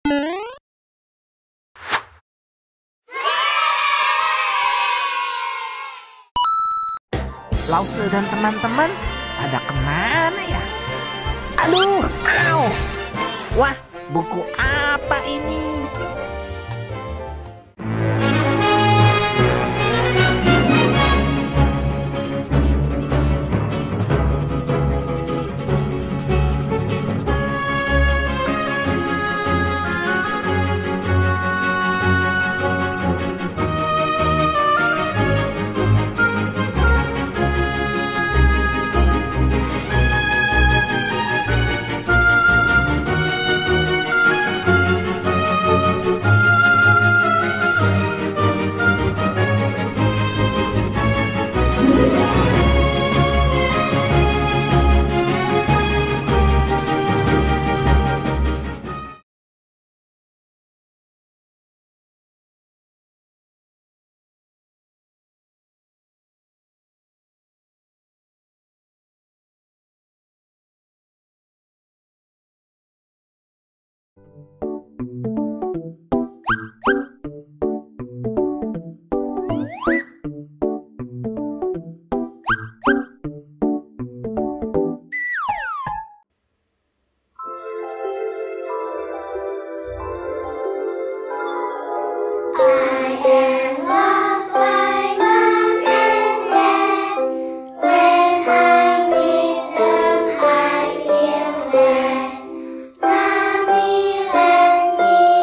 Lause dan teman-teman pada kemana ya? Aduh, au! Wah, buku apa ini? Mommy, let's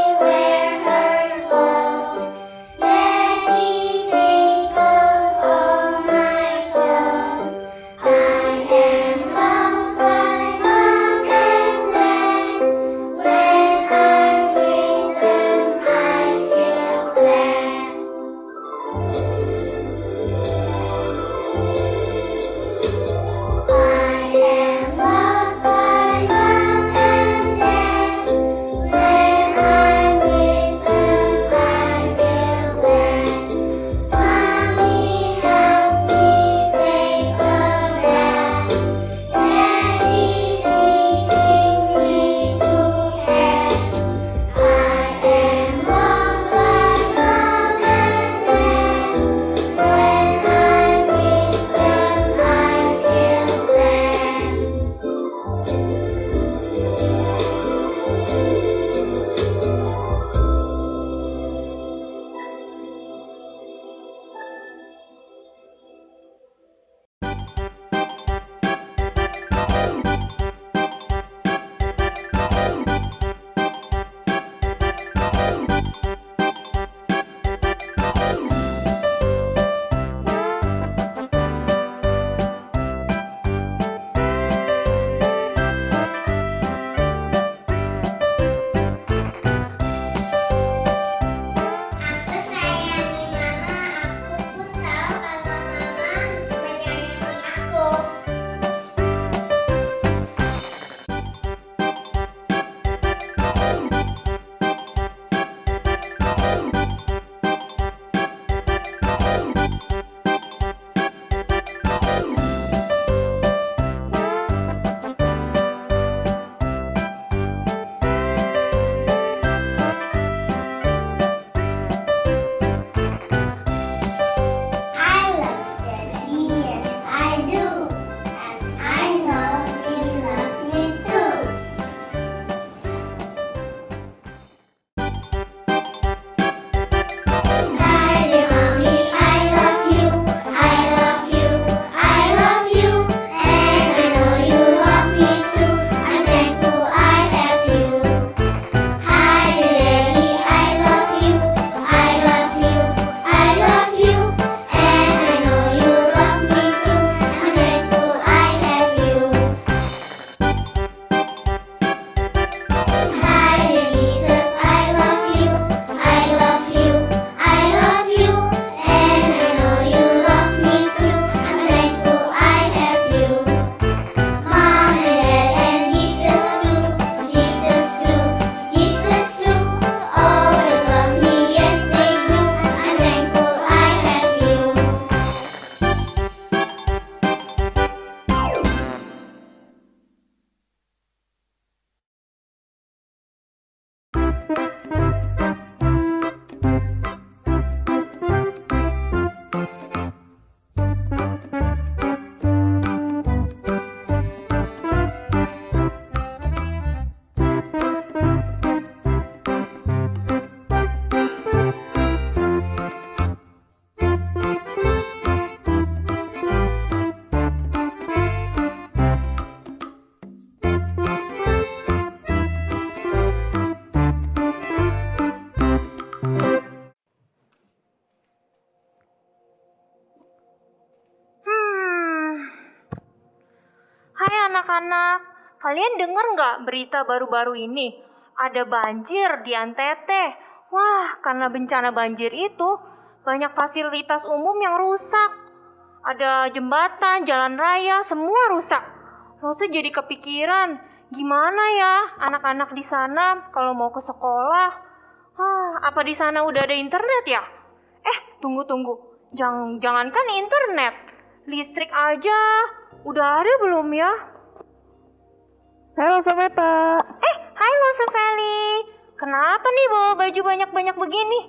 Hai anak-anak, kalian dengar nggak berita baru-baru ini? Ada banjir di NTT. Wah, karena bencana banjir itu, banyak fasilitas umum yang rusak. Ada jembatan, jalan raya, semua rusak. Lose jadi kepikiran, gimana ya anak-anak di sana kalau mau ke sekolah? Apa di sana udah ada internet ya? Tunggu. Jangankan internet, listrik aja udah ada belum ya? Halo Sameta. Hai Lose Feli. Kenapa nih bawa baju banyak-banyak begini?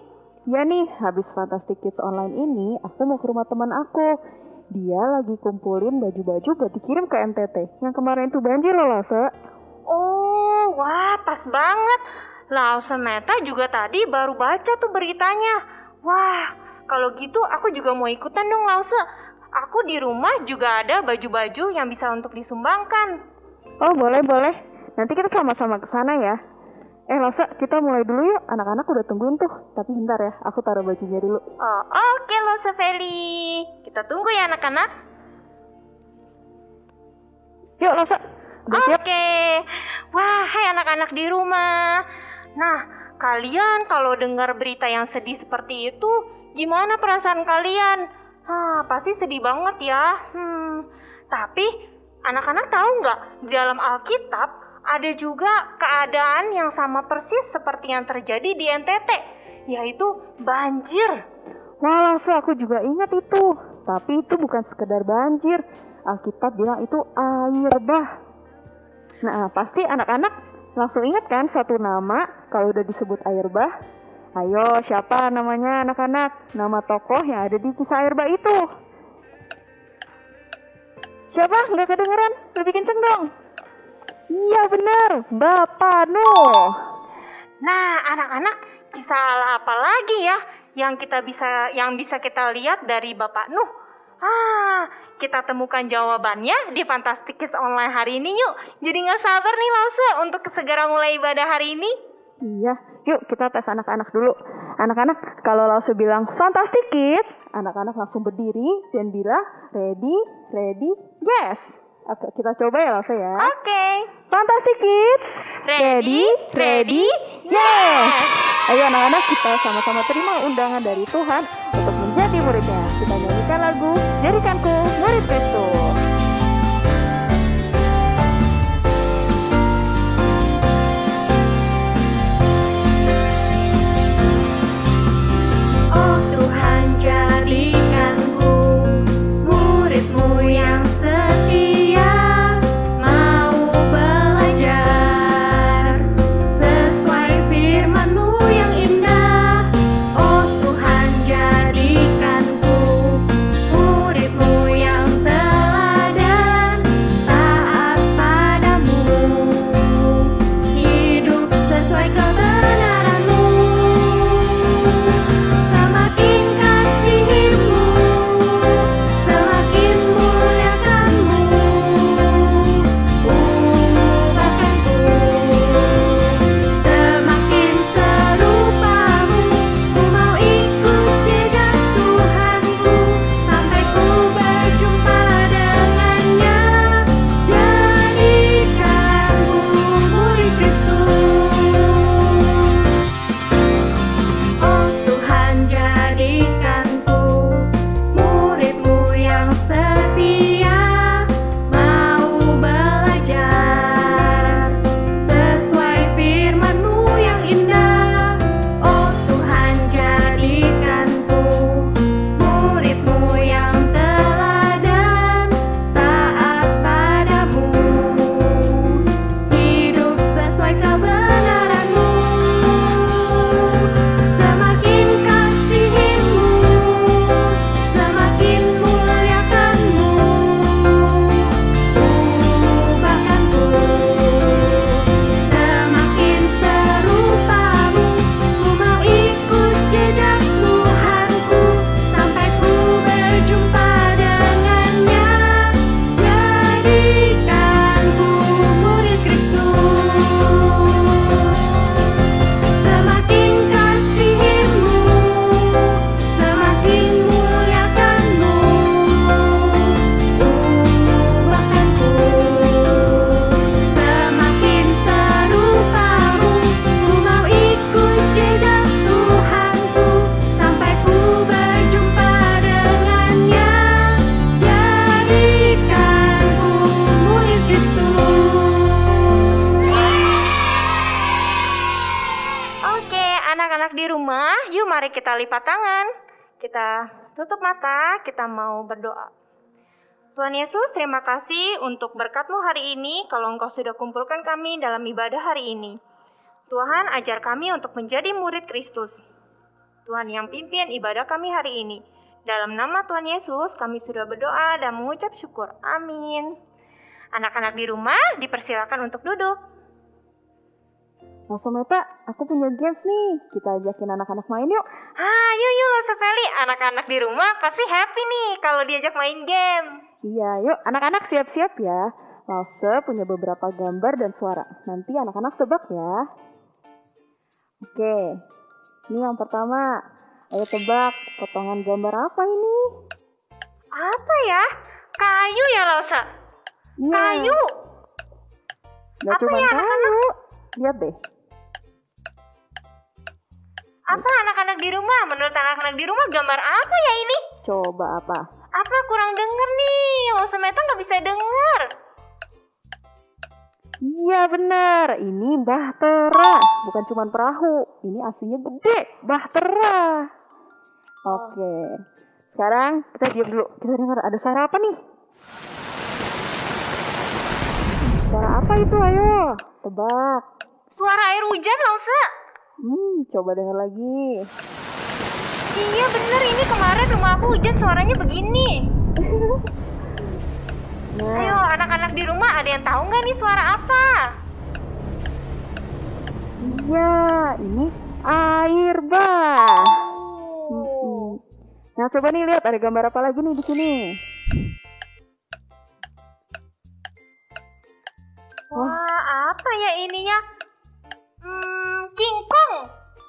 Ya nih, habis Fantastic Kids Online ini, aku mau ke rumah teman aku. Dia lagi kumpulin baju-baju buat dikirim ke NTT. Yang kemarin tuh banjir loh, Lase. Oh, wah pas banget. Lause Meta juga tadi baru baca tuh beritanya. Wah, kalau gitu aku juga mau ikutan dong Lause. Aku di rumah juga ada baju-baju yang bisa untuk disumbangkan. Oh, boleh. Nanti kita sama-sama ke sana ya. Lase, kita mulai dulu yuk. Anak-anak udah tungguin tuh. Tapi bentar ya, aku taruh bajunya dulu. Oh, oke Lause Feli. Kita tunggu ya anak-anak. Yuk, Lase. Udah siap? Oke. Wah, hai anak-anak di rumah. Nah, kalian kalau dengar berita yang sedih seperti itu, gimana perasaan kalian? Pasti sedih banget ya. Tapi anak-anak tahu nggak, di dalam Alkitab ada juga keadaan yang sama persis seperti yang terjadi di NTT, yaitu banjir. Wah, Lase, aku juga ingat itu. Tapi itu bukan sekedar banjir. Alkitab bilang itu air bah. Nah, pasti anak-anak langsung ingat kan satu nama kalau udah disebut air bah? Ayo, siapa namanya anak-anak? Nama tokoh yang ada di kisah air bah itu. Siapa? Nggak kedengeran? Lebih kenceng dong. Iya benar, Bapak Nuh. Nah, anak-anak, kisah apa lagi ya yang bisa kita lihat dari Bapak Nuh? Kita temukan jawabannya di Fantastic Kids Online hari ini yuk. Jadi nggak sabar nih Lause untuk segera mulai ibadah hari ini. Iya, yuk kita tes anak-anak dulu. Anak-anak, kalau Lause bilang Fantastic Kids, anak-anak langsung berdiri dan bilang ready, yes. Oke, kita coba ya Lause ya. Oke. Fantastic Kids, ready, yes. Ayo anak-anak, kita sama-sama terima undangan dari Tuhan untuk menjadi muridnya. Kita nyanyikan lagu Jadikanku Murid Kristus. Oh Tuhan, jadikanku murid-Mu yang setia, mau belajar sesuai firman-Mu yang indah. Oh Tuhan, jadikanku Anak-anak di rumah, yuk mari kita lipat tangan. Kita tutup mata, kita mau berdoa. Tuhan Yesus, terima kasih untuk berkat-Mu hari ini kalau Engkau sudah kumpulkan kami dalam ibadah hari ini. Tuhan, ajar kami untuk menjadi murid Kristus. Tuhan yang pimpin ibadah kami hari ini. Dalam nama Tuhan Yesus, kami sudah berdoa dan mengucap syukur. Amin. Anak-anak di rumah, dipersilakan untuk duduk. Langsung Meta, aku punya games nih. Kita ajakin anak-anak main yuk. Yuk, Sepeli. Anak-anak di rumah pasti happy nih kalau diajak main game. Iya, yuk anak-anak siap-siap ya. Lause punya beberapa gambar dan suara. Nanti anak-anak tebak ya. Oke, ini yang pertama. Ayo tebak, potongan gambar apa ini? Apa ya? Kayu ya, Lausa? Iya. Kayu? Gak Apa cuma ya, kayu. Lihat deh. Apa anak-anak di rumah? Menurut anak-anak di rumah gambar apa ya ini? Coba apa? Apa kurang denger nih? Lausa Meta nggak bisa denger. Iya benar, ini bahtera, bukan cuma perahu. Ini aslinya gede, bahtera. Oke, sekarang kita diam dulu. Kita dengar ada suara apa nih? Suara apa itu? Ayo, tebak. Suara air hujan, Lausa. Coba dengar lagi. Iya bener, ini kemarin rumah aku hujan suaranya begini. Nah, Ayo anak-anak di rumah, ada yang tahu nggak nih suara apa? iya, ini air bah. Nah, coba nih lihat ada gambar apa lagi nih di sini. Wah, apa ya ininya? Kingkong.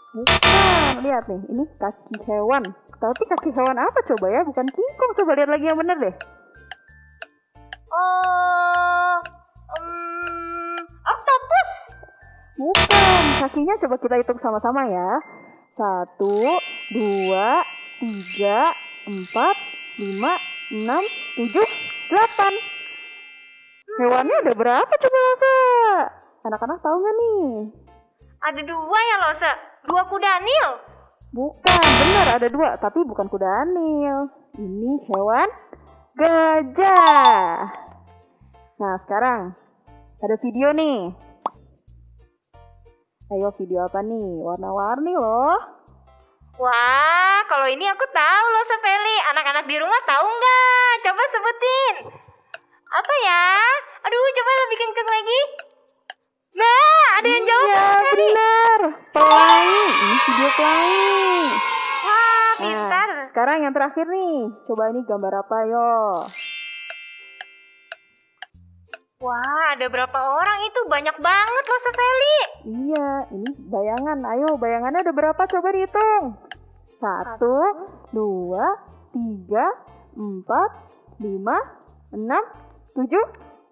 Bukan, lihat nih, ini kaki hewan. Tapi kaki hewan apa coba ya? Bukan kingkong. Coba lihat lagi yang bener deh. Oktopus. Bukan, kakinya coba kita hitung sama-sama ya. 1, 2, 3, 4, 5, 6, 7, 8. Hewannya ada berapa coba Lasa? Anak-anak tahu nggak nih? Ada 2 ya, Lausa? 2 kuda Nil. Bukan, benar ada 2, tapi bukan kuda Nil. Ini hewan gajah. Nah, sekarang ada video nih. Ayo, video apa nih? Warna-warni loh. Wah, kalau ini aku tahu loh, Sepeli. Anak-anak di rumah tahu nggak? Coba sebutin. Apa ya? Aduh, coba lebih kenceng lagi. Nah, ada yang jawab, Iya, Sepeli. benar. Pelangi. Ini video pelangi. Wah, pintar. Nah, sekarang yang terakhir nih. Coba ini gambar apa, yo? Wah, ada berapa orang itu? Banyak banget loh, Sepeli. Iya, ini bayangan. Ayo, bayangannya ada berapa? Coba dihitung. 1, 2, 3, 4, 5, 6, 7,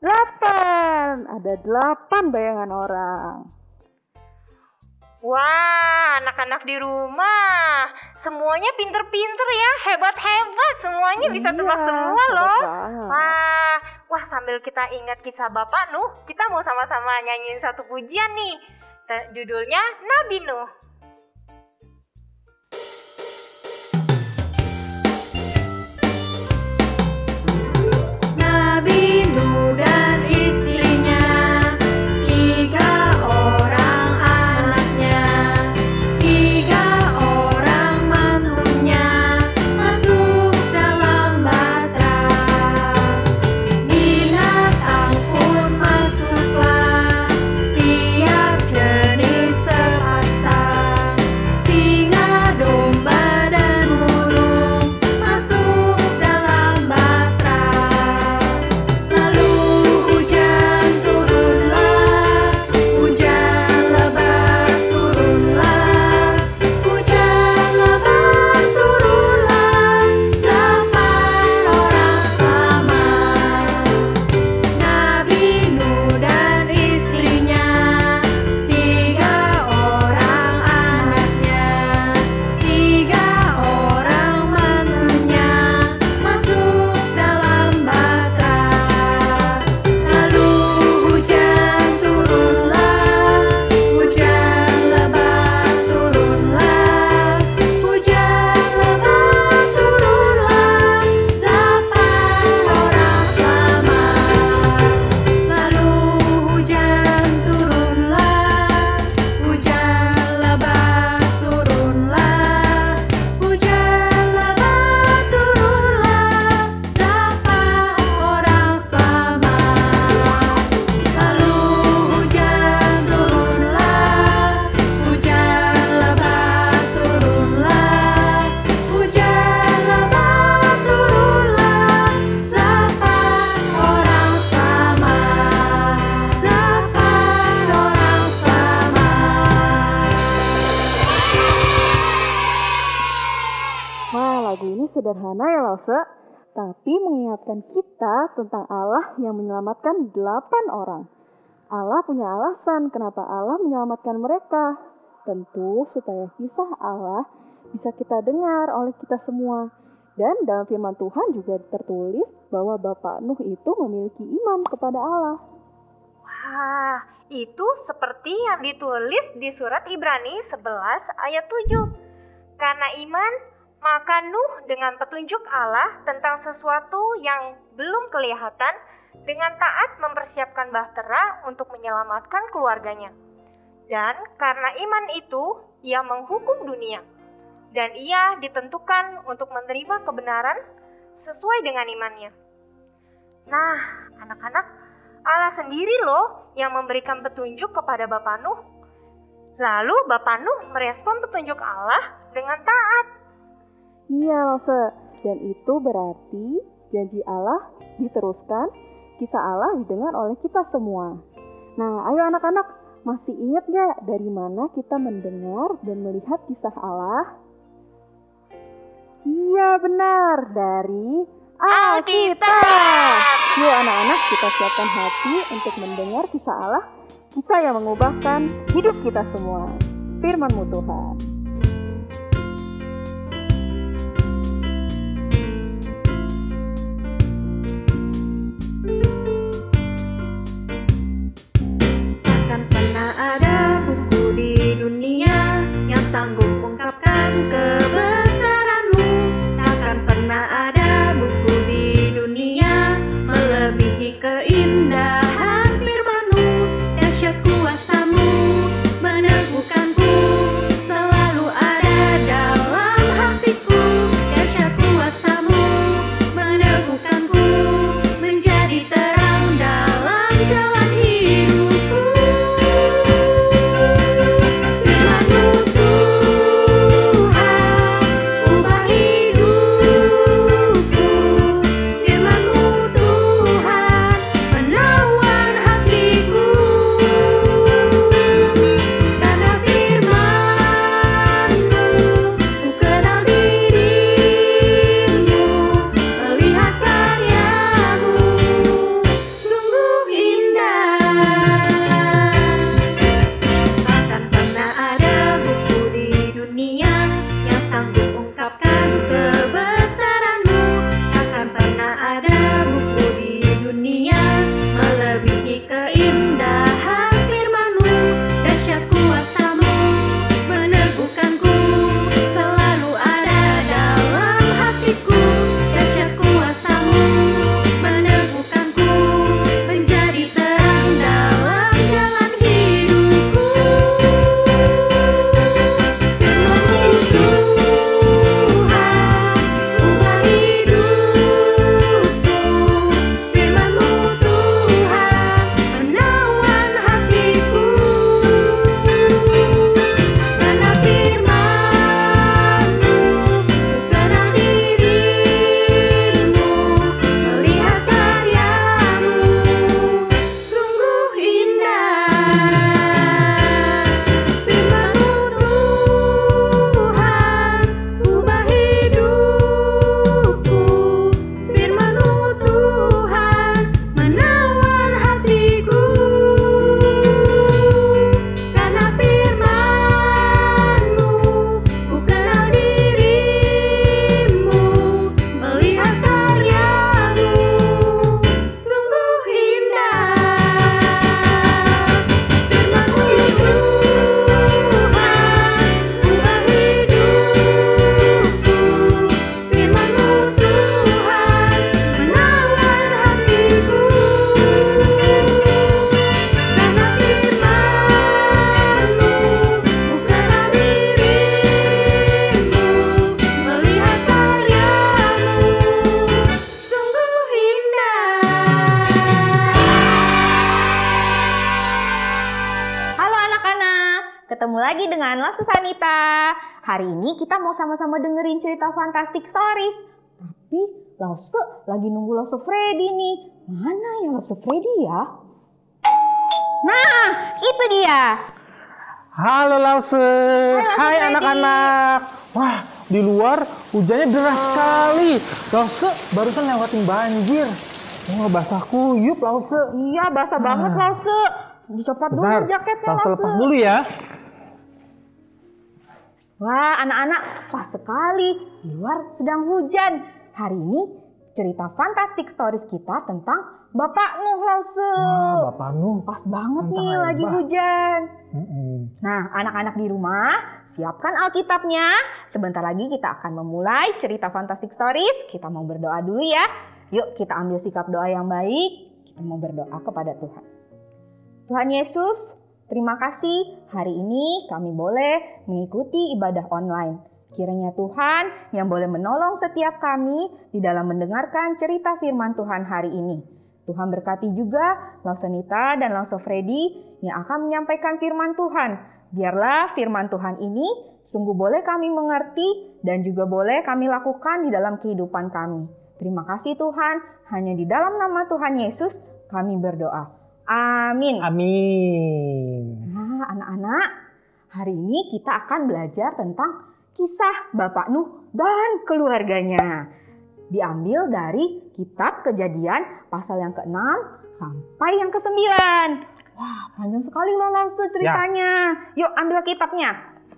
8. Ada 8 bayangan orang. Wah, anak-anak di rumah. Semuanya pinter-pinter ya. Hebat-hebat. Semuanya bisa tebak Iya, semua hebat loh. banget. Wah, sambil kita ingat kisah Bapak Nuh, kita mau sama-sama nyanyiin satu pujian nih. Judulnya Nabi Nuh. Nabi Nuh dan istrinya, 3 orang anaknya, 3 orang mantunya, masuk dalam bahtera. Binatang pun masuklah, tiap jenis sepasang. sederhana ya Lause, tapi mengingatkan kita tentang Allah yang menyelamatkan 8 orang. Allah punya alasan kenapa Allah menyelamatkan mereka. Tentu supaya kisah Allah bisa kita dengar oleh kita semua. Dan dalam firman Tuhan juga tertulis bahwa Bapak Nuh itu memiliki iman kepada Allah. Wah, itu seperti yang ditulis di surat Ibrani 11 ayat 7. Karena iman, maka Nuh dengan petunjuk Allah tentang sesuatu yang belum kelihatan dengan taat mempersiapkan bahtera untuk menyelamatkan keluarganya. Dan karena iman itu, ia menghukum dunia. Dan ia ditentukan untuk menerima kebenaran sesuai dengan imannya. Nah, anak-anak, Allah sendiri loh yang memberikan petunjuk kepada Bapak Nuh. Lalu Bapak Nuh merespon petunjuk Allah dengan taat. Iya Lause, dan itu berarti janji Allah diteruskan, kisah Allah didengar oleh kita semua. Nah, ayo anak-anak, masih ingat gak dari mana kita mendengar dan melihat kisah Allah? Iya benar, dari Alkitab. Yuk anak-anak, kita siapkan hati untuk mendengar kisah Allah, kisah yang mengubahkan hidup kita semua. Firman-Mu Tuhan. Takkan pernah ada buku di dunia yang sanggup ungkapkan kebesaran-Mu. Takkan pernah ada buku di dunia melebihi keindahan firman-Mu. Dahsyat kuasa-Mu meneguhkanku, selalu ada dalam hatiku. Dahsyat kuasa-Mu meneguhkanku, menjadi terang dalam jalan hidupku. Firman-Mu Tuhan, ubah hidupku. Firman-Mu Tuhan, menawan hatiku. Karena firman-Mu, ku kenal diri-Mu, melihat karya-Mu, sungguh indah. Takkan pernah ada buku di dunia yang sanggup ungkapkan kebesaran-Mu. Takkan pernah ada buku di dunia melebihi keindahan firman-Mu. Dahsyat kuasa-Mu meneguhkanku, selalu ada dalam hatiku. Dahsyat kuasa-Mu meneguhkanku, menjadi terang dalam jalan hidupku. Firman-Mu Tuhan, ubah hidupku. Firman-Mu Tuhan, menawan hatiku. Karena firman-Mu, ku kenal diri-Mu, melihat karya-Mu, sungguh indah. Firman-Mu Tuhan, ubah hidupku. Firman-Mu Tuhan, menawan hatiku. Karena firman-Mu, ku kenal diri-Mu, melihat karya-Mu, sungguh indah. Firman-Mu Tuhan, ubah hidupku. Firman-Mu Tuhan, menawan hatiku. Karena firman-Mu, ku kenal diri-Mu, melihat karya-Mu, sungguh indah. Halo anak-anak, ketemu lagi dengan Lause Sanita. Hari ini kita mau sama-sama dengerin cerita Fantastic Stories. Tapi Lause lagi nunggu Lause Freddy nih. Mana ya Lause Freddy ya? Nah, itu dia. Halo Lause, hai anak-anak. Wah, di luar hujannya deras sekali. Lause barusan lewatin banjir. Oh, basah kuyup Lause. Iya, basah banget Lause. Dicopot dulu Bentar, jaketnya Lause Lause. lepas dulu ya. Wah, anak-anak, pas sekali. Di luar sedang hujan. Hari ini cerita Fantastic Stories kita tentang Bapak Nuh Lause. Wah, Bapak Nuh. Pas banget Tentang nih air lagi bah. hujan. Mm-mm. Nah, anak-anak di rumah, siapkan Alkitabnya. Sebentar lagi kita akan memulai cerita Fantastic Stories. Kita mau berdoa dulu ya. Yuk kita ambil sikap doa yang baik. Kita mau berdoa kepada Tuhan. Tuhan Yesus, terima kasih hari ini kami boleh mengikuti ibadah online. Kiranya Tuhan yang boleh menolong setiap kami di dalam mendengarkan cerita firman Tuhan hari ini. Tuhan berkati juga Lausenita dan Lauso Freddy yang akan menyampaikan firman Tuhan. Biarlah firman Tuhan ini sungguh boleh kami mengerti dan juga boleh kami lakukan di dalam kehidupan kami. Terima kasih Tuhan, hanya di dalam nama Tuhan Yesus kami berdoa. Amin. Amin. Nah, anak-anak, hari ini kita akan belajar tentang kisah Bapak Nuh dan keluarganya. Diambil dari kitab Kejadian pasal yang ke-6 sampai yang ke-9. Wah, panjang sekali loh langsung ceritanya. Yuk ambil kitabnya.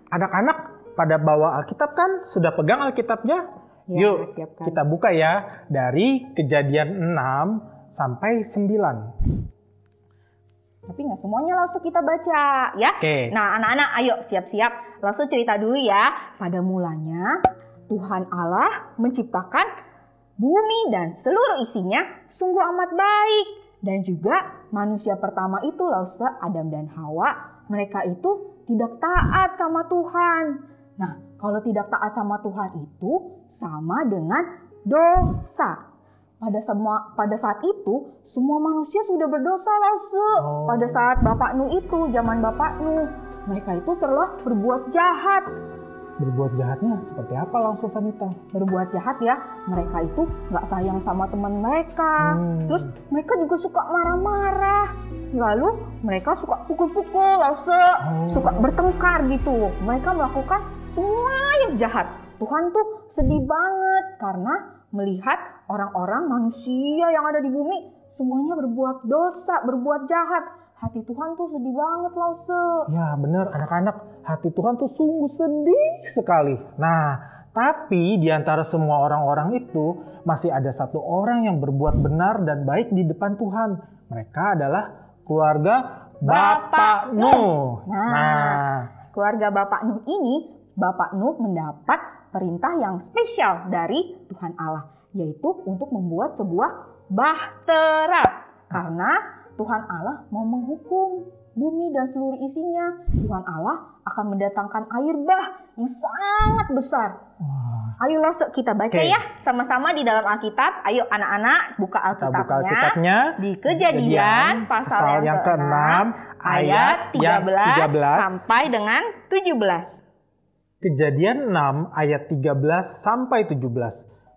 Anak-anak pada bawa Alkitab kan? Sudah pegang Alkitabnya? Ya, Yuk siapkan. kita buka ya dari Kejadian 6 sampai 9. Tapi nggak semuanya langsung kita baca ya. Oke. Nah anak-anak ayo siap-siap. Langsung cerita dulu ya. Pada mulanya Tuhan Allah menciptakan bumi dan seluruh isinya sungguh amat baik. Dan juga manusia pertama itu Lause, Adam dan Hawa. Mereka itu tidak taat sama Tuhan. Nah kalau tidak taat sama Tuhan itu sama dengan dosa. Pada saat itu semua manusia sudah berdosa Lause. Pada saat Bapak Nuh itu, zaman Bapak Nuh, mereka itu telah berbuat jahat. Berbuat jahatnya seperti apa Lause Sanita? Berbuat jahat ya, mereka itu nggak sayang sama teman mereka. Terus mereka juga suka marah-marah. Lalu mereka suka pukul-pukul Lause, suka bertengkar gitu. Mereka melakukan semua yang jahat. Tuhan tuh sedih banget karena melihat orang-orang manusia yang ada di bumi semuanya berbuat dosa, berbuat jahat. Hati Tuhan tuh sedih banget Lause. Ya benar anak-anak, hati Tuhan tuh sungguh sedih sekali. Nah, tapi di antara semua orang-orang itu masih ada satu orang yang berbuat benar dan baik di depan Tuhan. Mereka adalah keluarga Bapak Nuh. Nah, keluarga Bapak Nuh ini, Bapak Nuh mendapat perintah yang spesial dari Tuhan Allah, yaitu untuk membuat sebuah bahtera. Karena Tuhan Allah mau menghukum bumi dan seluruh isinya. Tuhan Allah akan mendatangkan air bah yang sangat besar. Ayo langsung kita baca ya sama-sama di dalam Alkitab. Ayo anak-anak buka Alkitabnya di Kejadian pasal yang ke-6 ayat 13 sampai dengan 17. Kejadian 6 ayat 13 sampai 17.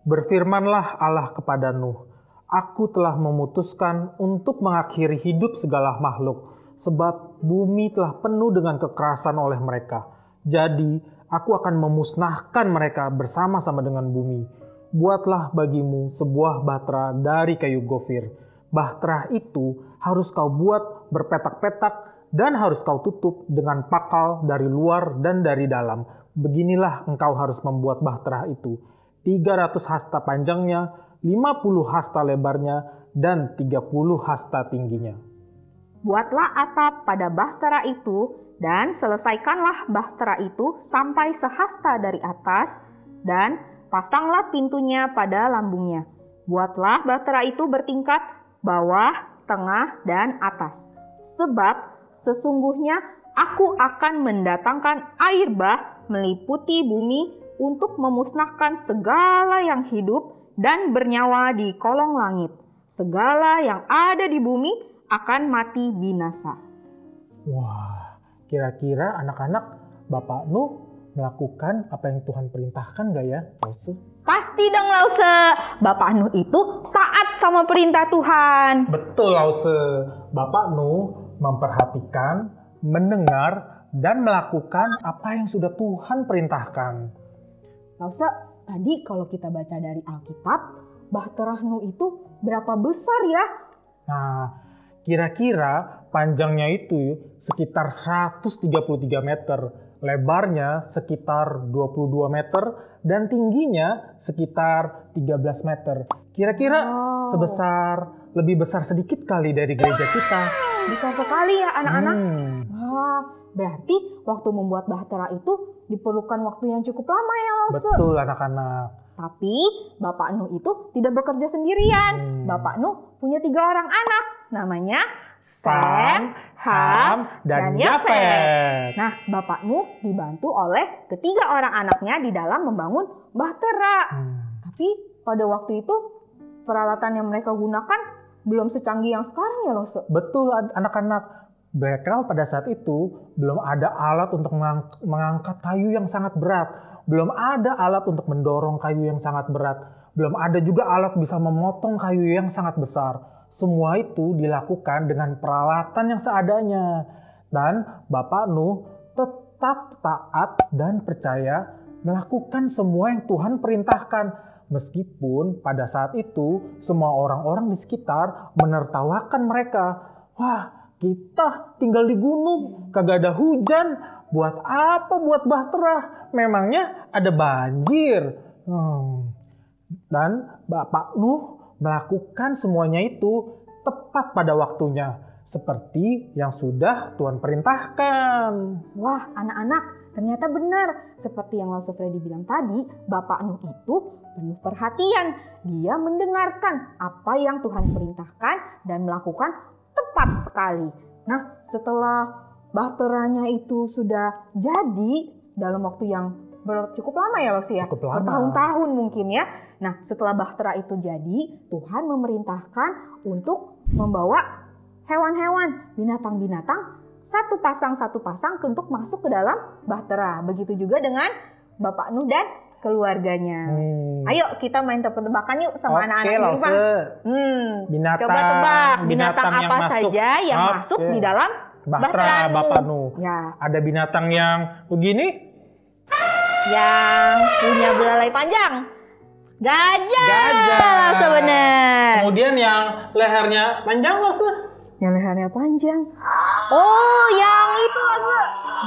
Berfirmanlah Allah kepada Nuh, Aku telah memutuskan untuk mengakhiri hidup segala makhluk, sebab bumi telah penuh dengan kekerasan oleh mereka. Jadi, aku akan memusnahkan mereka bersama-sama dengan bumi. Buatlah bagimu sebuah bahtera dari kayu gofir. Bahtera itu harus kau buat berpetak-petak dan harus kau tutup dengan pakal dari luar dan dari dalam. Beginilah engkau harus membuat bahtera itu. 300 hasta panjangnya, 50 hasta lebarnya, dan 30 hasta tingginya. Buatlah atap pada bahtera itu, dan selesaikanlah bahtera itu sampai sehasta dari atas, dan pasanglah pintunya pada lambungnya. Buatlah bahtera itu bertingkat, bawah, tengah, dan atas. Sebab sesungguhnya aku akan mendatangkan air bah meliputi bumi untuk memusnahkan segala yang hidup dan bernyawa di kolong langit. Segala yang ada di bumi akan mati binasa. Wah, kira-kira anak-anak Bapak Nuh melakukan apa yang Tuhan perintahkan gak ya? Lause? Pasti dong Lause, Bapak Nuh itu taat sama perintah Tuhan. Betul Lause, Bapak Nuh memperhatikan, mendengar, dan melakukan apa yang sudah Tuhan perintahkan. Lause, tadi kalau kita baca dari Alkitab, Bahtera Nuh itu berapa besar ya? Nah, kira-kira panjangnya itu sekitar 133 meter, lebarnya sekitar 22 meter, dan tingginya sekitar 13 meter. Kira-kira lebih besar sedikit kali dari gereja kita. Besar sekali ya anak-anak. Hmm, Wah, berarti waktu membuat Bahtera itu diperlukan waktu yang cukup lama ya Lause. betul anak-anak. Tapi Bapak Nuh itu tidak bekerja sendirian. Bapak Nuh punya 3 orang anak. Namanya Sem, Ham, dan Yafet. Nah, Bapak Nuh dibantu oleh ketiga orang anaknya di dalam membangun Bahtera. Tapi pada waktu itu peralatan yang mereka gunakan belum secanggih yang sekarang ya Lause. Betul anak-anak. Mereka pada saat itu belum ada alat untuk mengangkat kayu yang sangat berat. Belum ada alat untuk mendorong kayu yang sangat berat. Belum ada juga alat bisa memotong kayu yang sangat besar. Semua itu dilakukan dengan peralatan yang seadanya. Dan Bapak Nuh tetap taat dan percaya melakukan semua yang Tuhan perintahkan. Meskipun pada saat itu semua orang-orang di sekitar menertawakan mereka. Wah, kita tinggal di gunung, kagak ada hujan. Buat apa buat Bahtera? Memangnya ada banjir. Dan Bapak Nuh melakukan semuanya itu tepat pada waktunya. Seperti yang sudah Tuhan perintahkan. Wah, anak-anak, ternyata benar. Seperti yang Lause Freddy bilang tadi, Bapak Nuh itu penuh perhatian. Dia mendengarkan apa yang Tuhan perintahkan dan melakukan tepat sekali. Nah, setelah Bahteranya itu sudah jadi dalam waktu yang cukup lama ya Lause ya? Cukup lama. Bertahun-tahun mungkin ya. Nah, setelah Bahtera itu jadi, Tuhan memerintahkan untuk membawa hewan-hewan, binatang-binatang satu pasang untuk masuk ke dalam Bahtera. Begitu juga dengan Bapak Nuh dan keluarganya. Ayo kita main tebak-tebakan yuk sama anak-anak di rumah. Coba tebak binatang yang apa masuk. saja yang masuk di dalam Bahtera Bapak Nuh. Ya, Ada binatang yang begini? yang punya belalai panjang. Gajah. Sebenar. Kemudian yang lehernya panjang Lause? Yang lehernya panjang. Oh, yang itu lagi.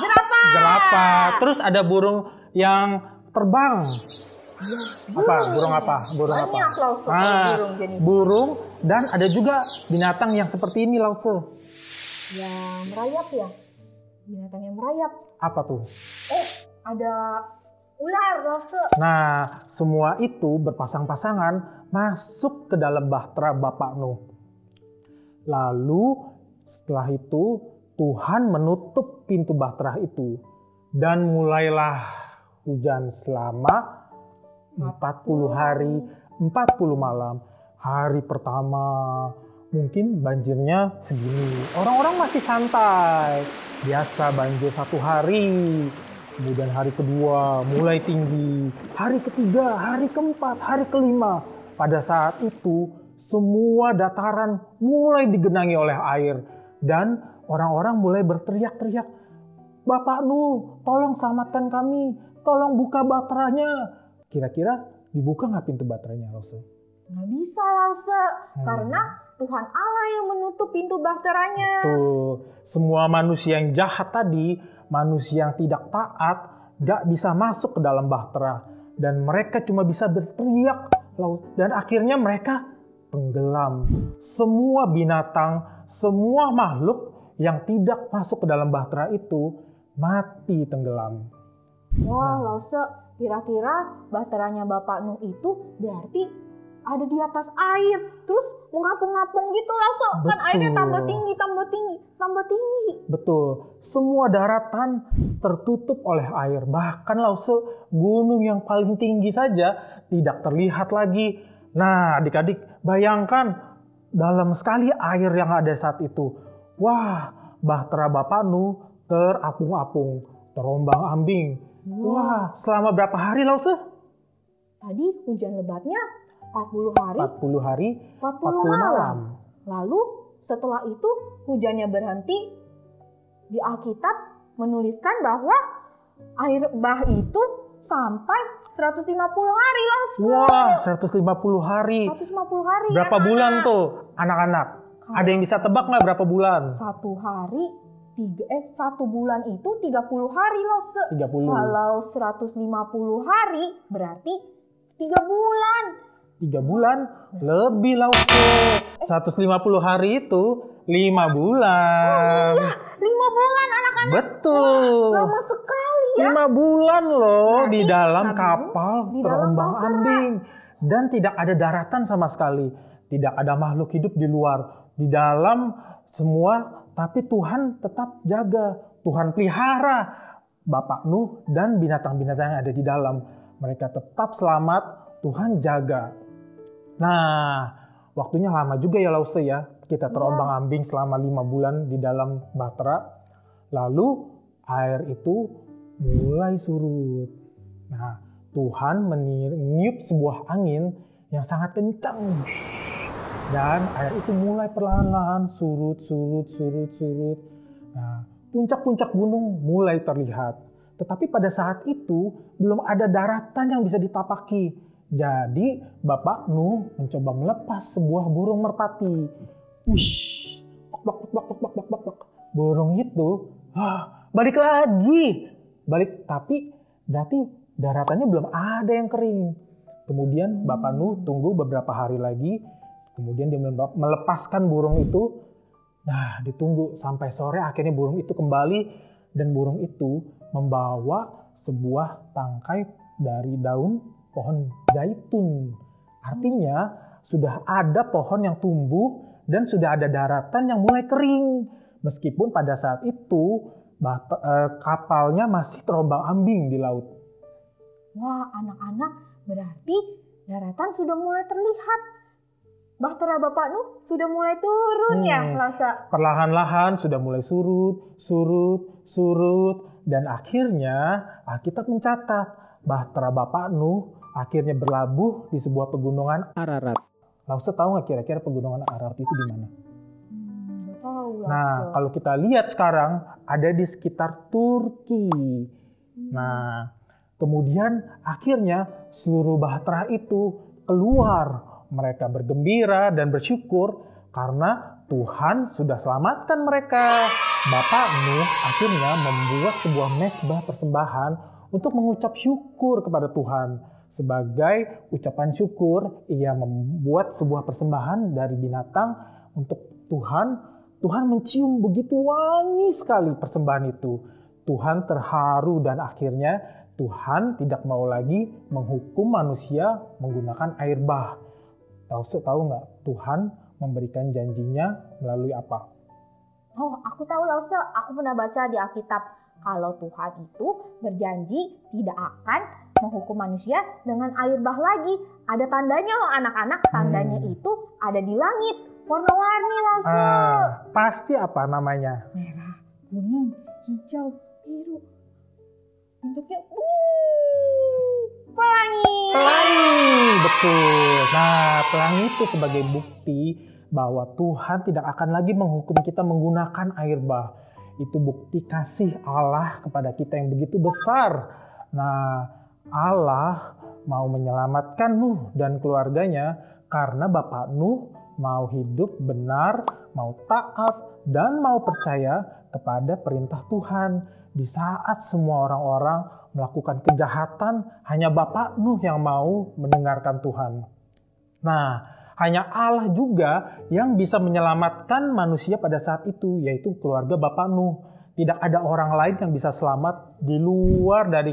Jerapah. Jerapah. Terus ada burung yang terbang. Apa? Burung apa? Burung apa? Banyak Lause, burung jenis. Burung, dan ada juga binatang yang seperti ini Lause. Yang merayap ya? Binatang yang merayap. Apa tuh? Oh, ada ular Lause. Nah, semua itu berpasang-pasangan masuk ke dalam Bahtera Bapak Nuh. Lalu setelah itu Tuhan menutup pintu Bahtera itu. Dan mulailah hujan selama 40 hari, 40 malam. Hari pertama mungkin banjirnya segini. Orang-orang masih santai. Biasa banjir 1 hari. Kemudian hari kedua mulai tinggi. Hari ketiga, hari keempat, hari kelima. Pada saat itu semua dataran mulai digenangi oleh air. Dan orang-orang mulai berteriak-teriak. Bapak Nuh, tolong selamatkan kami. Tolong buka Bahteranya. Kira-kira dibuka nggak pintu Bahteranya, Lause? Nggak bisa Lause, karena Tuhan Allah yang menutup pintu Bahteranya. Tuh, semua manusia yang jahat tadi, manusia yang tidak taat, nggak bisa masuk ke dalam Bahtera. Dan mereka cuma bisa berteriak. Dan akhirnya mereka tenggelam. Semua binatang, semua makhluk yang tidak masuk ke dalam Bahtera itu mati tenggelam. Wah Lause, kira-kira Bahteranya Bapak Nuh itu berarti ada di atas air, terus mengapung-ngapung gitu Lause. Kan airnya tambah tinggi. Betul, semua daratan tertutup oleh air. Bahkan Lause, gunung yang paling tinggi saja tidak terlihat lagi. Nah, adik-adik, bayangkan dalam sekali air yang ada saat itu. Wah, Bahtera Bapak Nuh terapung-apung, terombang-ambing. Wah, selama berapa hari Lause? Tadi hujan lebatnya 40 hari, 40 hari, 40 malam. Lalu setelah itu hujannya berhenti. Di Alkitab menuliskan bahwa air bah itu sampai 150 hari Lause. Wah, 150 hari. 150 hari. Berapa anak-anak. bulan tuh anak-anak? Ada yang bisa tebak nggak berapa bulan? Satu bulan itu 30 hari Lause. 30. Kalau 150 hari berarti 3 bulan. 3 bulan lebih Lause. 150 hari itu 5 bulan. 5 bulan anak-anak. Betul. Lama sekali ya. 5 bulan loh Berarti di dalam Nabi Nuh kapal di dalam terombang-ambing. Dan tidak ada daratan sama sekali. Tidak ada makhluk hidup di luar. Di dalam semua, tapi Tuhan tetap jaga. Tuhan pelihara Bapak Nuh dan binatang-binatang yang ada di dalam. Mereka tetap selamat, Tuhan jaga. Nah, waktunya lama juga ya Lause ya. Kita terombang-ambing selama 5 bulan di dalam bahtera. Lalu air itu mulai surut. Nah, Tuhan meniup sebuah angin yang sangat kencang. Dan air itu mulai perlahan-lahan surut. Nah, puncak-puncak gunung mulai terlihat. Tetapi pada saat itu belum ada daratan yang bisa ditapaki. Jadi Bapak Nuh mencoba melepas sebuah burung merpati. Wush, bak. Burung itu balik lagi. Tapi berarti daratannya belum ada yang kering. Kemudian Bapak Nuh tunggu beberapa hari lagi. Kemudian dia melepaskan burung itu. Nah, ditunggu sampai sore akhirnya burung itu kembali. Dan burung itu membawa sebuah tangkai dari daun pohon zaitun. Artinya sudah ada pohon yang tumbuh dan sudah ada daratan yang mulai kering. Meskipun pada saat itu kapalnya masih terombang-ambing di laut. Wah, anak-anak, berarti daratan sudah mulai terlihat. Bahtera Bapak Nuh sudah mulai turun ya, Lause? Perlahan-lahan sudah mulai surut. Dan akhirnya Alkitab mencatat Bahtera Bapak Nuh akhirnya berlabuh di sebuah pegunungan Ararat. Lause tahu nggak kira-kira pegunungan Ararat itu di mana? Nggak tahu, Lause. Nah, kalau kita lihat sekarang ada di sekitar Turki. Nah, kemudian akhirnya seluruh bahtera itu keluar. Mereka bergembira dan bersyukur karena Tuhan sudah selamatkan mereka. Bapak Nuh akhirnya membuat sebuah mezbah persembahan untuk mengucap syukur kepada Tuhan. Sebagai ucapan syukur, ia membuat sebuah persembahan dari binatang untuk Tuhan. Tuhan mencium begitu wangi sekali persembahan itu. Tuhan terharu dan akhirnya Tuhan tidak mau lagi menghukum manusia menggunakan air bah. Tahu nggak? Tuhan memberikan janjinya melalui apa? Oh, aku tahu Lause. Aku pernah baca di Alkitab kalau Tuhan itu berjanji tidak akan menghukum manusia dengan air bah lagi. Ada tandanya loh anak-anak. Tandanya itu ada di langit. Warna-warni Lause. Pasti apa namanya? Merah, kuning, hijau, biru. Bentuknya pelangi. Betul. Nah, pelangi itu sebagai bukti bahwa Tuhan tidak akan lagi menghukum kita menggunakan air bah. Itu bukti kasih Allah kepada kita yang begitu besar. Nah, Allah mau menyelamatkan Nuh dan keluarganya karena Bapak Nuh mau hidup benar, mau taat, dan mau percaya kepada perintah Tuhan. Di saat semua orang-orang melakukan kejahatan, hanya Bapak Nuh yang mau mendengarkan Tuhan. Nah, hanya Allah juga yang bisa menyelamatkan manusia pada saat itu, yaitu keluarga Bapak Nuh. Tidak ada orang lain yang bisa selamat di luar dari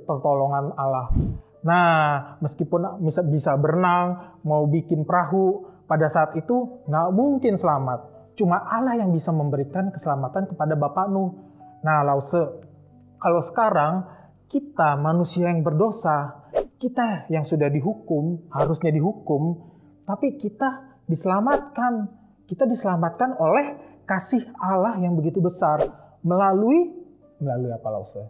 pertolongan Allah. Nah, meskipun bisa berenang, mau bikin perahu, pada saat itu nggak mungkin selamat. Cuma Allah yang bisa memberikan keselamatan kepada Bapak Nuh. Nah, Lause, kalau sekarang kita manusia yang berdosa, kita yang sudah dihukum, harusnya dihukum, tapi kita diselamatkan. Kita diselamatkan oleh kasih Allah yang begitu besar. Melalui apa Lause?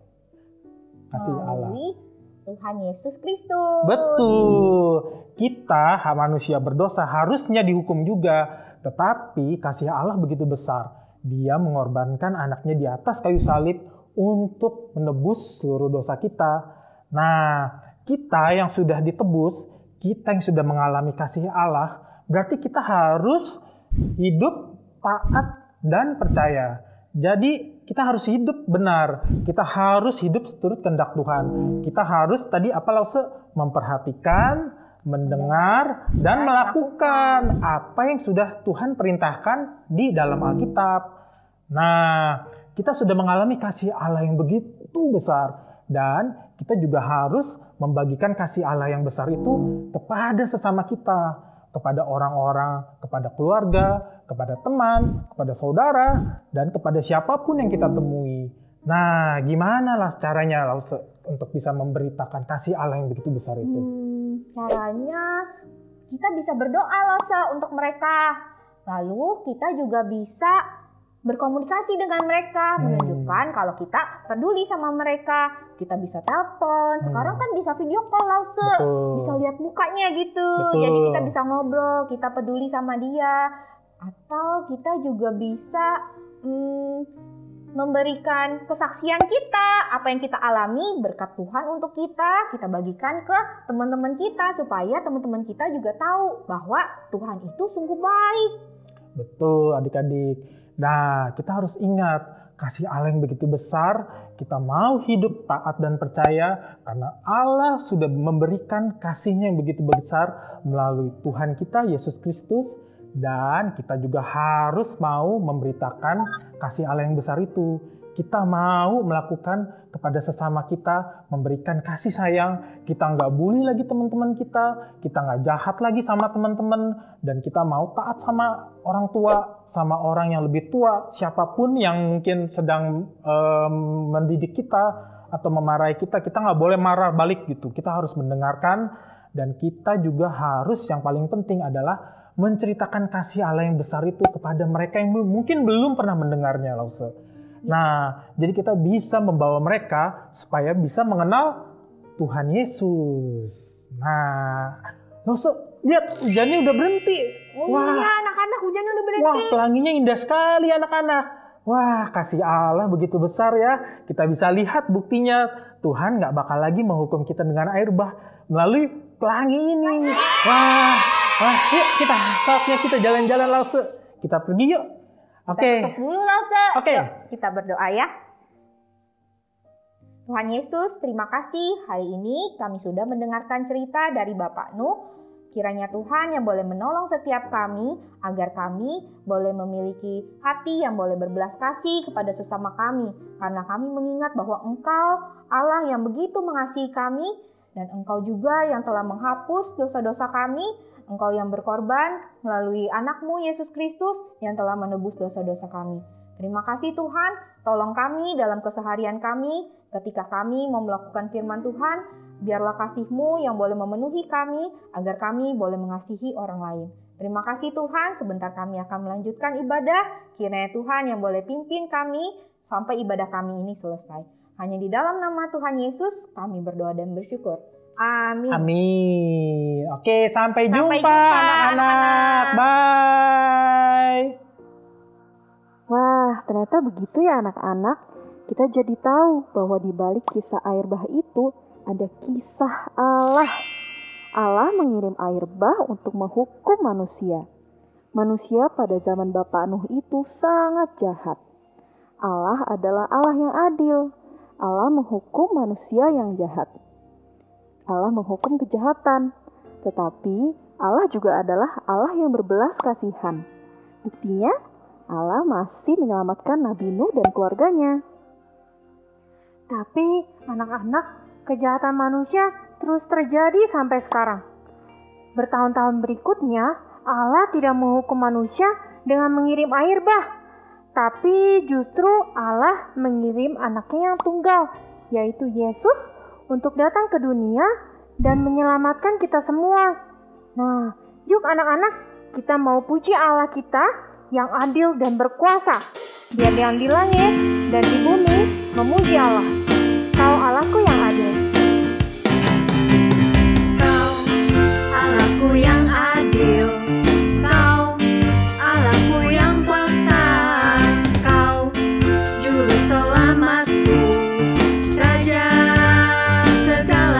Kasih Allah. Melalui Tuhan Yesus Kristus. Betul. Kita manusia berdosa harusnya dihukum juga. Tetapi kasih Allah begitu besar. Dia mengorbankan anaknya di atas kayu salib untuk menebus seluruh dosa kita. Nah, kita yang sudah ditebus, kita yang sudah mengalami kasih Allah, berarti kita harus hidup taat dan percaya. Jadi kita harus hidup benar, kita harus hidup seturut kehendak Tuhan. Kita harus tadi apa Lause? Memperhatikan, mendengar, dan melakukan apa yang sudah Tuhan perintahkan di dalam Alkitab. Nah, kita sudah mengalami kasih Allah yang begitu besar. Dan kita juga harus membagikan kasih Allah yang besar itu kepada sesama kita, kepada orang-orang, kepada keluarga, kepada teman, kepada saudara, dan kepada siapapun yang kita temui. Nah, gimana lah caranya Lause untuk bisa memberitakan kasih Allah yang begitu besar itu? Caranya kita bisa berdoa Lause untuk mereka. Lalu kita juga bisa berkomunikasi dengan mereka, menunjukkan kalau kita peduli sama mereka. Kita bisa telepon, sekarang kan bisa video call Lause, bisa lihat mukanya gitu. Jadi kita bisa ngobrol, kita peduli sama dia. Atau kita juga bisa memberikan kesaksian kita, apa yang kita alami berkat Tuhan untuk kita bagikan ke teman-teman kita, supaya teman-teman kita juga tahu bahwa Tuhan itu sungguh baik. Betul adik-adik. Nah, kita harus ingat, kasih Allah yang begitu besar, kita mau hidup taat dan percaya karena Allah sudah memberikan kasih-Nya yang begitu besar melalui Tuhan kita, Yesus Kristus, dan kita juga harus mau memberitakan kasih Allah yang besar itu. Kita mau melakukan kepada sesama kita, memberikan kasih sayang. Kita nggak bully lagi teman-teman kita nggak jahat lagi sama teman-teman, dan kita mau taat sama orang tua, sama orang yang lebih tua, siapapun yang mungkin sedang mendidik kita atau memarahi kita nggak boleh marah balik gitu. Kita harus mendengarkan, dan kita juga harus, yang paling penting adalah menceritakan kasih Allah yang besar itu kepada mereka yang mungkin belum pernah mendengarnya, Lause. Nah, jadi kita bisa membawa mereka supaya bisa mengenal Tuhan Yesus. Nah, Lause, lihat hujannya udah berhenti. Wah, iya anak-anak, hujannya udah berhenti. Wah, pelanginya indah sekali anak-anak. Wah, kasih Allah begitu besar ya. Kita bisa lihat buktinya. Tuhan nggak bakal lagi menghukum kita dengan air bah melalui pelangi ini. Wah, yuk saatnya kita jalan-jalan Lause. Kita pergi yuk. Oke. Tutup dulu Lause. Oke. Yuk, kita berdoa ya. Tuhan Yesus, terima kasih hari ini kami sudah mendengarkan cerita dari Bapak Nuh. Kiranya Tuhan yang boleh menolong setiap kami agar kami boleh memiliki hati yang boleh berbelas kasih kepada sesama kami. Karena kami mengingat bahwa Engkau Allah yang begitu mengasihi kami, dan Engkau juga yang telah menghapus dosa-dosa kami. Engkau yang berkorban melalui anakmu Yesus Kristus yang telah menebus dosa-dosa kami. Terima kasih Tuhan, tolong kami dalam keseharian kami ketika kami mau melakukan firman Tuhan. Biarlah kasih-Mu yang boleh memenuhi kami agar kami boleh mengasihi orang lain. Terima kasih Tuhan, sebentar kami akan melanjutkan ibadah. Kiranya Tuhan yang boleh pimpin kami sampai ibadah kami ini selesai. Hanya di dalam nama Tuhan Yesus kami berdoa dan bersyukur. Amin. Amin. Oke, sampai jumpa anak-anak. Bye. Wah, ternyata begitu ya anak-anak. Kita jadi tahu bahwa di balik kisah air bah itu ada kisah Allah. Allah mengirim air bah untuk menghukum manusia. Manusia pada zaman Bapak Nuh itu sangat jahat. Allah adalah Allah yang adil. Allah menghukum manusia yang jahat. Allah menghukum kejahatan, tetapi Allah juga adalah Allah yang berbelas kasihan. Buktinya, Allah masih menyelamatkan Nabi Nuh dan keluarganya. Tapi anak-anak, kejahatan manusia terus terjadi sampai sekarang. Bertahun-tahun berikutnya, Allah tidak menghukum manusia dengan mengirim air bah. Tapi justru Allah mengirim anaknya yang tunggal, yaitu Yesus, untuk datang ke dunia dan menyelamatkan kita semua. Nah, yuk anak-anak, kita mau puji Allah kita yang adil dan berkuasa. Biar yang di langit dan di bumi memuji Allah. Kau Allahku yang adil. Kau Allahku yang adil, Kau Allahku yang kuasa, Kau juru selamatku, Raja segala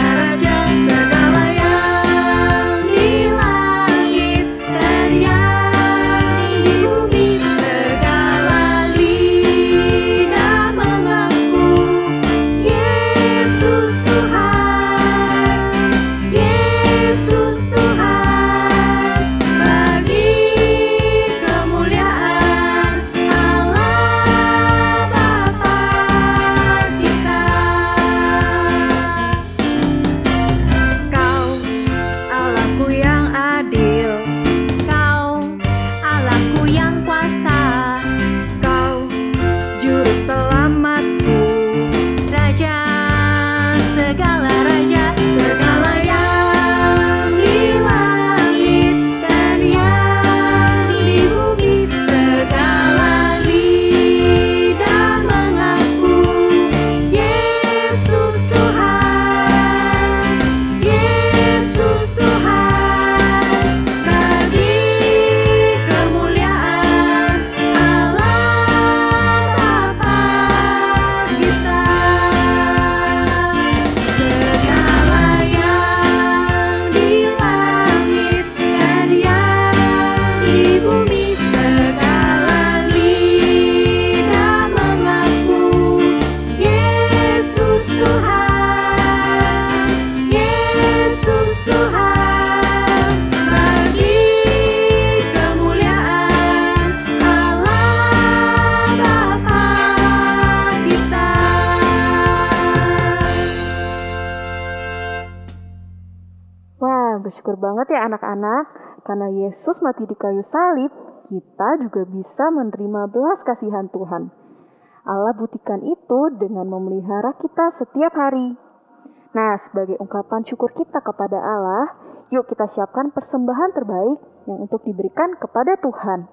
bersyukur banget ya anak-anak, karena Yesus mati di kayu salib, kita juga bisa menerima belas kasihan Tuhan. Allah buktikan itu dengan memelihara kita setiap hari. Nah, sebagai ungkapan syukur kita kepada Allah, yuk kita siapkan persembahan terbaik yang untuk diberikan kepada Tuhan.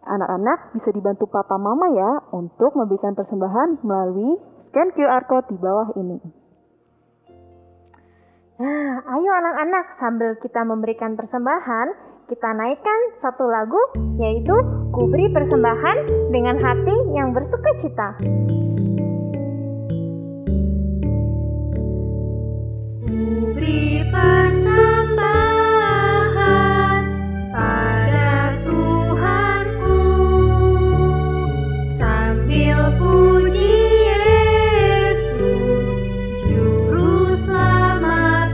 Anak-anak bisa dibantu papa mama ya untuk memberikan persembahan melalui scan QR code di bawah ini. Nah, ayo anak-anak, sambil kita memberikan persembahan, kita naikkan satu lagu, yaitu Ku Beri Persembahan dengan hati yang bersukacita. Ku beri persembahan pada Tuhanku, sambil puji Yesus, Juru Selamatku.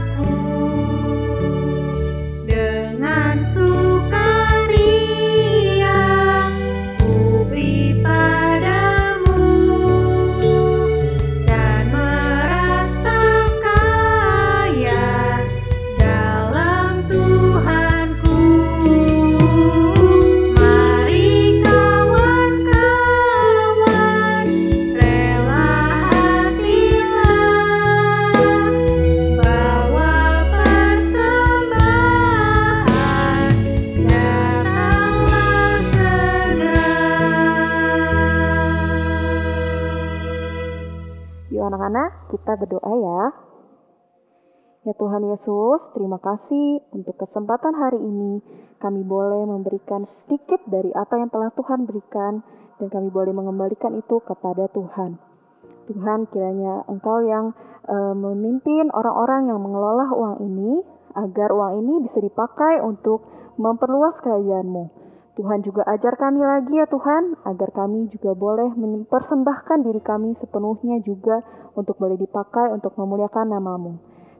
Dengan sukaria ku beri padamu, dan merasa kaya dalam Tuhanku. Mari kawan-kawan, rela hatilah, bawa persembahan, datanglah segera. Yuk anak-anak, kita berdoa ya. Ya Tuhan Yesus, terima kasih untuk kesempatan hari ini. Kami boleh memberikan sedikit dari apa yang telah Tuhan berikan, dan kami boleh mengembalikan itu kepada Tuhan. Tuhan, kiranya Engkau yang memimpin orang-orang yang mengelola uang ini, agar uang ini bisa dipakai untuk memperluas kerajaan-Mu. Tuhan juga ajar kami lagi ya Tuhan, agar kami juga boleh mempersembahkan diri kami sepenuhnya juga untuk boleh dipakai untuk memuliakan nama-Mu.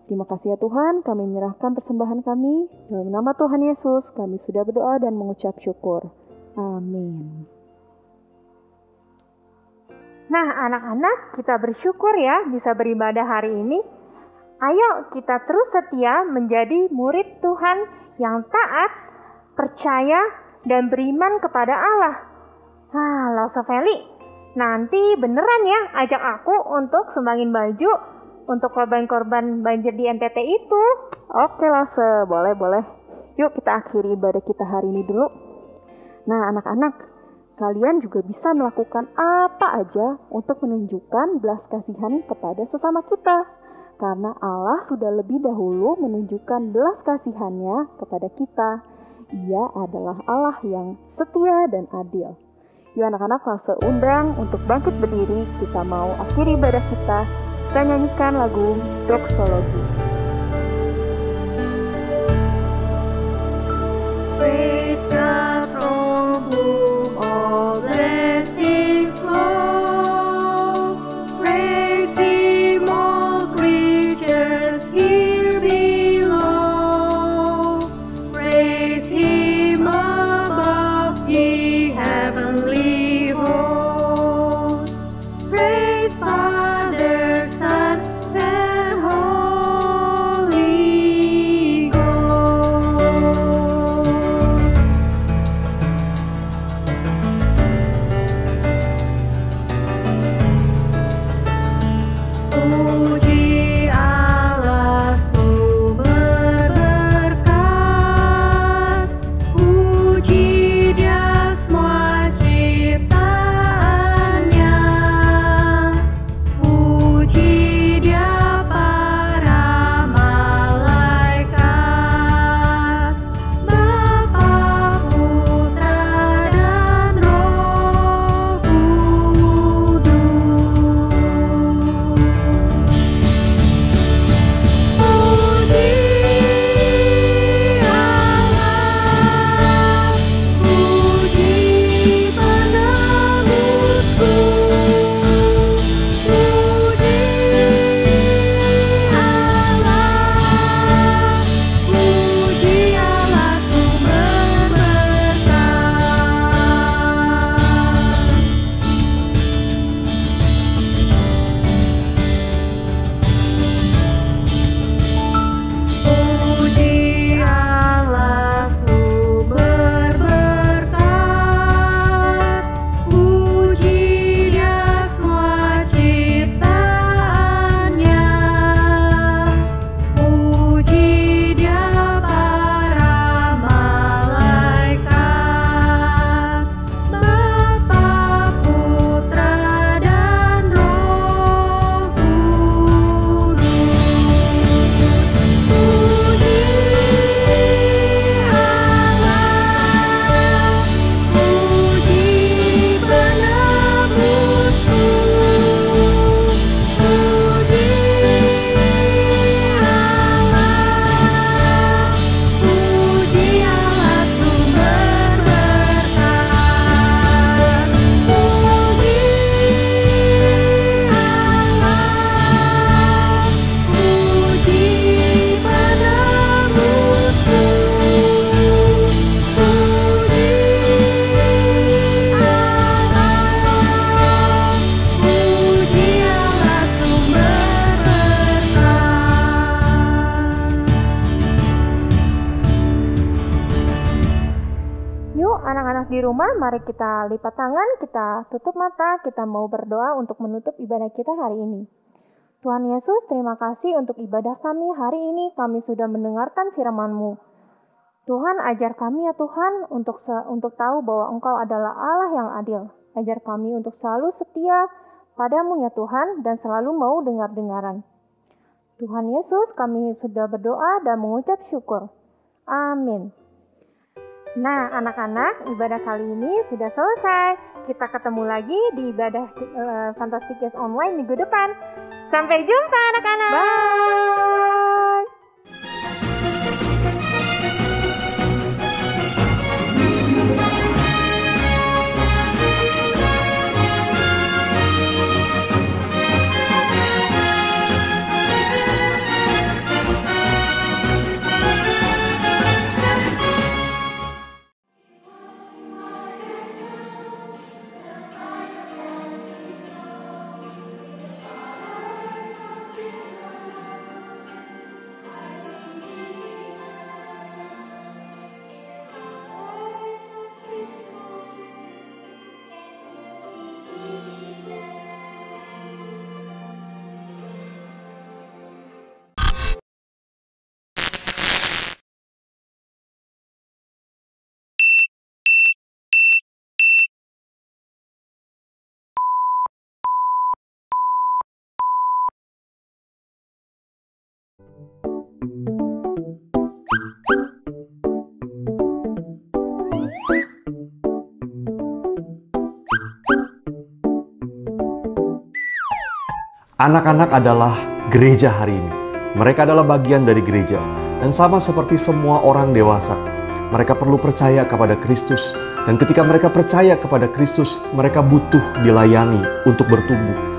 Terima kasih ya Tuhan, kami menyerahkan persembahan kami. Dalam nama Tuhan Yesus, kami sudah berdoa dan mengucap syukur. Amin. Nah, anak-anak, kita bersyukur ya bisa beribadah hari ini. Ayo kita terus setia menjadi murid Tuhan yang taat, percaya, dan beriman kepada Allah. Lause Feli, nanti beneran ya ajak aku untuk sumbangin baju untuk korban-korban banjir di NTT itu. Oke Lause, boleh. Yuk kita akhiri ibadah kita hari ini dulu. Nah anak-anak, kalian juga bisa melakukan apa aja untuk menunjukkan belas kasihan kepada sesama kita. Karena Allah sudah lebih dahulu menunjukkan belas kasihannya kepada kita. Ia adalah Allah yang setia dan adil. Yuk anak-anak, Lause undang untuk bangkit berdiri. Kita mau akhiri ibadah kita. Kita nyanyikan lagu Doksologi. Praise God from whom all blessings flow. Praise Him, all creatures here below. Praise Him above, ye heavenly hosts. Praise Father, Son, and Holy Ghost. anak-anak di rumah, mari kita lipat tangan, kita tutup mata, kita mau berdoa untuk menutup ibadah kita hari ini. Tuhan Yesus, terima kasih untuk ibadah kami hari ini. Kami sudah mendengarkan firman-Mu. Tuhan, ajar kami ya Tuhan untuk tahu bahwa Engkau adalah Allah yang adil. Ajar kami untuk selalu setia padamu ya Tuhan dan selalu mau dengar-dengaran. Tuhan Yesus, kami sudah berdoa dan mengucap syukur. Amin. Nah, anak-anak, ibadah kali ini sudah selesai. Kita ketemu lagi di ibadah Fantastic Kids Online minggu depan. Sampai jumpa anak-anak. Bye. Anak-anak adalah gereja hari ini. Mereka adalah bagian dari gereja. Dan sama seperti semua orang dewasa, mereka perlu percaya kepada Kristus. Dan ketika mereka percaya kepada Kristus, mereka butuh dilayani untuk bertumbuh.